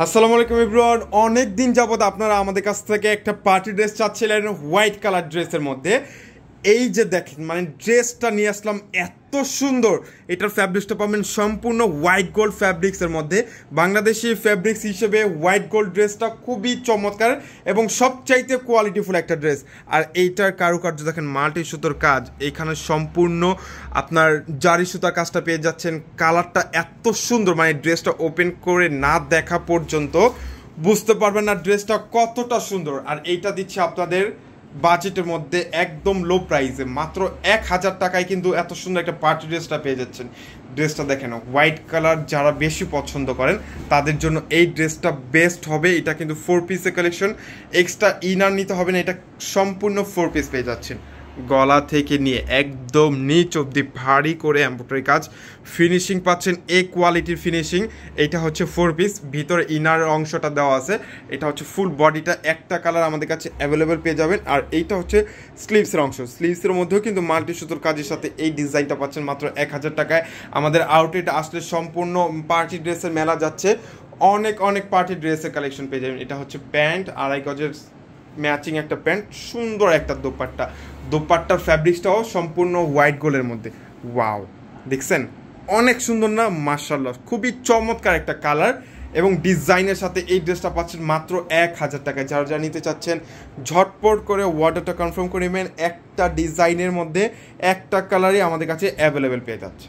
আসসালামু আলাইকুম এভরিওয়ান। অনেক দিন যাবত আপনারা আমাদের কাছ থেকে একটা পার্টি ড্রেস চাচ্ছিলেন হোয়াইট কালার ড্রেসের মধ্যে। এই যে দেখেন, মানে ড্রেসটা নিয়ে আসলাম, এত সুন্দর। এটার ফ্যাব্রিক্সটা পাবেন সম্পূর্ণ হোয়াইট গোল্ড ফ্যাব্রিক্সের মধ্যে। বাংলাদেশি ফ্যাব্রিক্স হিসেবে হোয়াইট গোল্ড ড্রেসটা খুবই চমৎকার এবং সবচাইতে কোয়ালিটিফুল একটা ড্রেস। আর এইটার কারুকার্য দেখেন, মাল্টি সুতোর কাজ, এইখানে সম্পূর্ণ আপনার জারি সুতার কাজটা পেয়ে যাচ্ছেন। কালারটা এত সুন্দর, মানে ড্রেসটা ওপেন করে না দেখা পর্যন্ত বুঝতে পারবেন না ড্রেসটা কতটা সুন্দর। আর এইটা দিচ্ছে আপনাদের বাজেটের মধ্যে একদম লো প্রাইসে, মাত্র 1000 টাকায় কিন্তু এত সুন্দর একটা পার্টি ড্রেসটা পেয়ে যাচ্ছেন। ড্রেসটা দেখেন, হোয়াইট কালার যারা বেশি পছন্দ করেন তাদের জন্য এই ড্রেসটা বেস্ট হবে। এটা কিন্তু 4 পিসের কালেকশন, এক্সট্রা ইনার নিতে হবে না, এটা সম্পূর্ণ 4 পিস পেয়ে যাচ্ছেন। গলা থেকে নিয়ে একদম নিচ অবধি ভারী করে এমব্রয়ডারি কাজ, ফিনিশিং পাচ্ছেন এ কোয়ালিটির ফিনিশিং। এটা হচ্ছে 4 পিস, ভিতরে ইনার অংশটা দেওয়া আছে। এটা হচ্ছে ফুল বডিটা একটা কালার আমাদের কাছে অ্যাভেলেবেল পেয়ে যাবেন। আর এইটা হচ্ছে স্লিভসের অংশ, স্লিভসের মধ্যেও কিন্তু মাল্টি সুতোর কাজের সাথে এই ডিজাইনটা পাচ্ছেন মাত্র 1000 টাকায়। আমাদের আউটলেট আসলে সম্পূর্ণ পার্টি ড্রেসের মেলা যাচ্ছে, অনেক অনেক পার্টি ড্রেসের কালেকশন পেয়ে যাবেন। এটা হচ্ছে প্যান্ট, 2.5 গজের ম্যাচিং একটা প্যান্ট, সুন্দর একটা দোপাট্টা। দোপাট্টার ফ্যাব্রিক্সটাও সম্পূর্ণ হোয়াইট গোল্ডের মধ্যে। ওয়াও, দেখছেন অনেক সুন্দর না? মাশাআল্লাহ, খুবই চমৎকার একটা কালার এবং ডিজাইনের সাথে এই ড্রেসটা পাচ্ছেন মাত্র 1000 টাকায়। যারা যারা নিতে চাচ্ছেন ঝটপট করে অর্ডারটা কনফার্ম করে নেবেন। একটা ডিজাইনের মধ্যে একটা কালারই আমাদের কাছে অ্যাভেলেবেল পেয়ে যাচ্ছে।